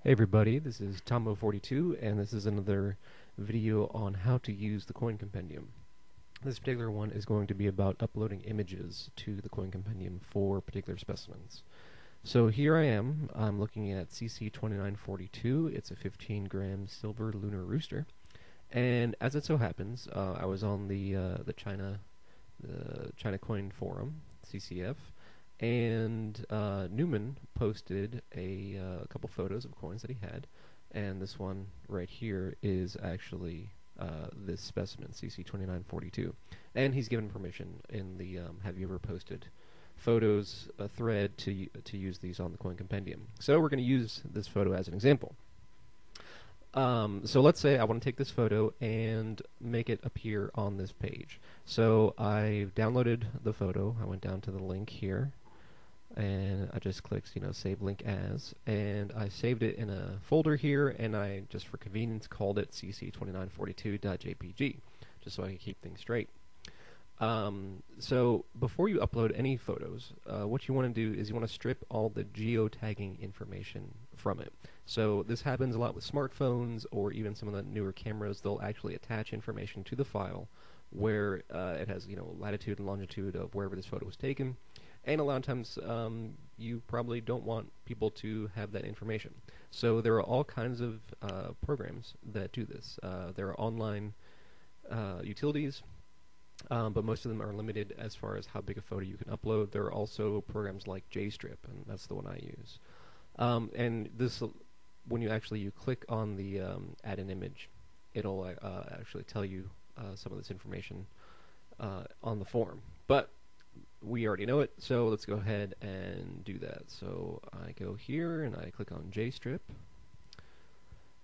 Hey everybody, this is Tomo42 and this is another video on how to use the Coin Compendium. This particular one is going to be about uploading images to the Coin Compendium for particular specimens. So here I'm looking at CC2942. It's a 15-gram silver lunar rooster, and as it so happens, I was on the China Coin forum, CCF, and Newman posted a couple photos of coins that he had, and this one right here is actually this specimen, CC2942. And he's given permission in the Have You Ever Posted Photos thread to use these on the Coin Compendium. So we're going to use this photo as an example. So let's say I want to take this photo and make it appear on this page. So I downloaded the photo. I went down to the link here, and I just clicked, save link as, and I saved it in a folder here, and I just for convenience called it cc2942.jpg, just so I can keep things straight. So before you upload any photos, what you want to do is you want to strip all the geotagging information from it. So this happens a lot with smartphones or even some of the newer cameras. They'll actually attach information to the file where it has latitude and longitude of wherever this photo was taken. And a lot of times you probably don't want people to have that information. So there are all kinds of programs that do this. There are online utilities, but most of them are limited as far as how big a photo you can upload. There are also programs like jStrip, and that's the one I use. And this, when you click on the add an image, it'll actually tell you some of this information on the form. But we already know it, so let's go ahead and do that. So I go here and I click on jStrip,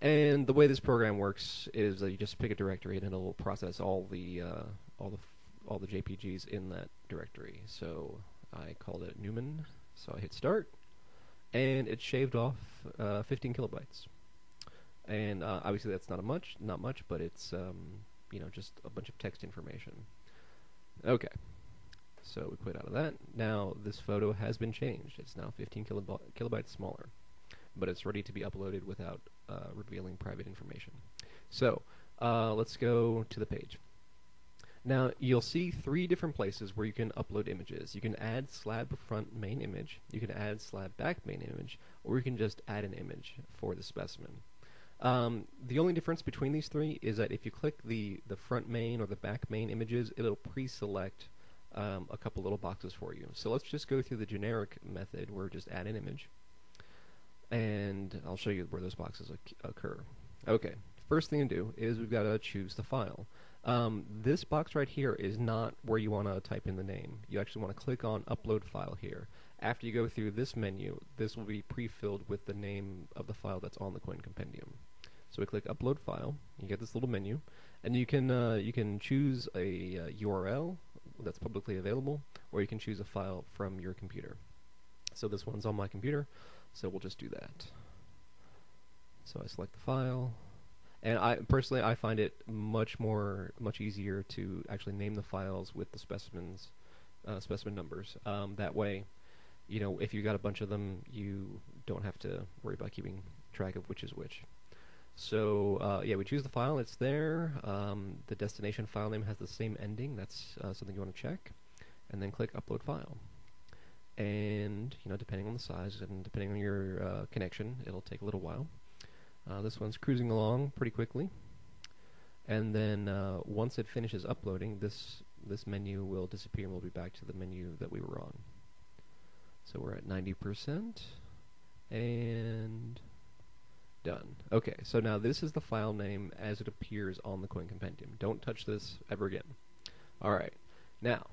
and the way this program works is that you just pick a directory and it'll process all the JPGs in that directory. So I called it Newman, so I hit start, and it shaved off 15 kilobytes. And obviously that's not much, but it's just a bunch of text information. Okay. So we quit out of that. Now this photo has been changed. It's now 15 kilobytes smaller, but it's ready to be uploaded without revealing private information. So let's go to the page. Now you'll see three different places where you can upload images. You can add slab front main image, you can add slab back main image, or you can just add an image for the specimen. The only difference between these three is that if you click the front main or the back main images, it'll pre-select a couple little boxes for you. So let's just go through the generic method where just add an image, and I'll show you where those boxes occur. Okay, first thing to do is we've got to choose the file. This box right here is not where you want to type in the name. You actually want to click on upload file here. After you go through this menu, this will be pre-filled with the name of the file that's on the Coin Compendium. So we click upload file, you get this little menu, and you can choose a URL that's publicly available, or you can choose a file from your computer. So this one's on my computer, so we'll just do that. So I select the file, and I personally find it much easier to actually name the files with the specimen numbers. That way, if you got a bunch of them, you don't have to worry about keeping track of which is which. So yeah, we choose the file, it's there. The destination file name has the same ending, that's something you want to check, and then click upload file. And depending on the size and depending on your connection, it'll take a little while. This one's cruising along pretty quickly, and then once it finishes uploading, this menu will disappear and we'll be back to the menu that we were on. So we're at 90%, and done. Okay, so now this is the file name as it appears on the Coin Compendium. Don't touch this ever again. Alright, now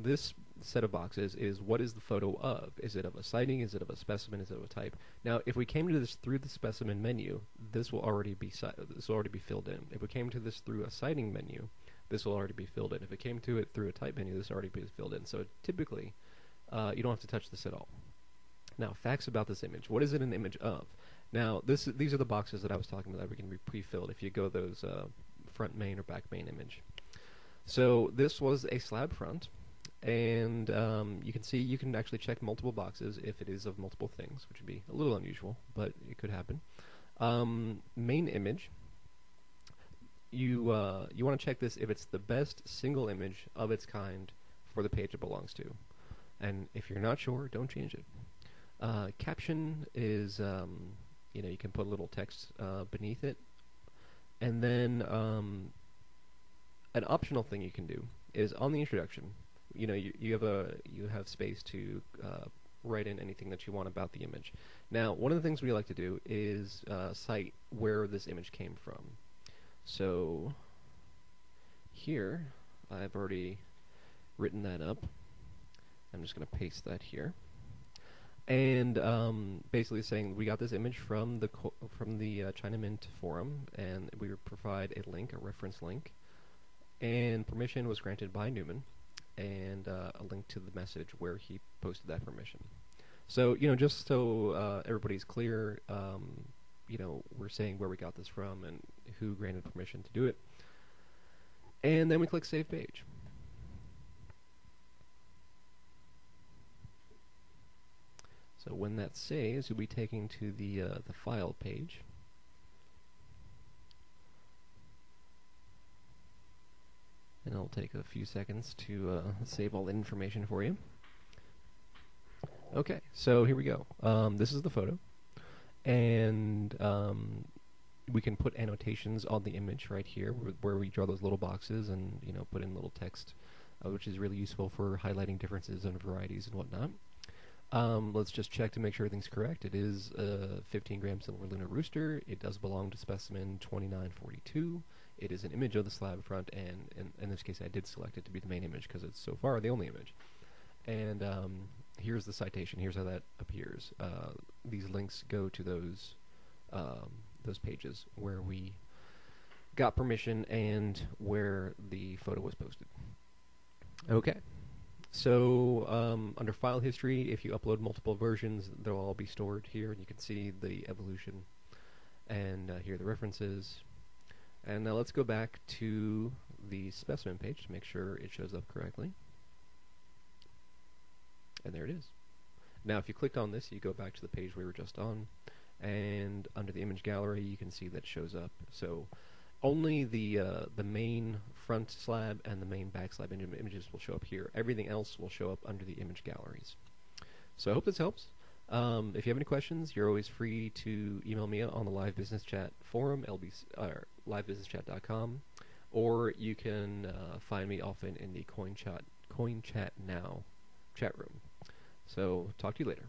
this set of boxes is what is the photo of? Is it of a sighting? Is it of a specimen? Is it of a type? Now if we came to this through the specimen menu, this will already be filled in. If we came to this through a sighting menu, this will already be filled in. If it came to it through a type menu, this will already be filled in. So typically you don't have to touch this at all. Now facts about this image. What is it an image of? Now, these are the boxes that I was talking about that we can be pre-filled if you go those front main or back main image. So this was a slab front, And you can see you can actually check multiple boxes if it is of multiple things, which would be a little unusual, but it could happen. Main image. You want to check this if it's the best single image of its kind for the page it belongs to. And if you're not sure, don't change it. Caption is, you can put a little text beneath it. And then an optional thing you can do is on the introduction, you have space to write in anything that you want about the image. Now, one of the things we like to do is cite where this image came from. So here, I've already written that up. I'm just going to paste that here. And basically saying we got this image from the China Mint forum, and we would provide a link, a reference link, and permission was granted by Newman, and a link to the message where he posted that permission. So just so everybody's clear, we're saying where we got this from and who granted permission to do it, and then we click Save Page. So when that saves, you'll be taken to the file page. And it'll take a few seconds to save all the information for you. Okay, so here we go. This is the photo. And we can put annotations on the image right here where we draw those little boxes and put in little text, which is really useful for highlighting differences and varieties and whatnot. Let's just check to make sure everything's correct. It is a 15-gram silver lunar rooster. It does belong to specimen 2942. It is an image of the slab front, and in this case I did select it to be the main image because it's so far the only image. And here's the citation. Here's how that appears. These links go to those pages where we got permission and where the photo was posted. Okay. So under file history, if you upload multiple versions, they'll all be stored here, and you can see the evolution, and here are the references. And now let's go back to the specimen page to make sure it shows up correctly. And there it is. Now if you clicked on this, you go back to the page we were just on, and under the image gallery you can see that shows up. So only the main front slab and the main back slab images will show up here. Everything else will show up under the image galleries. So I hope this helps. If you have any questions, you're always free to email me on the Live Business Chat forum, livebusinesschat.com, or you can find me often in the Coin Chat Now chat room. So talk to you later.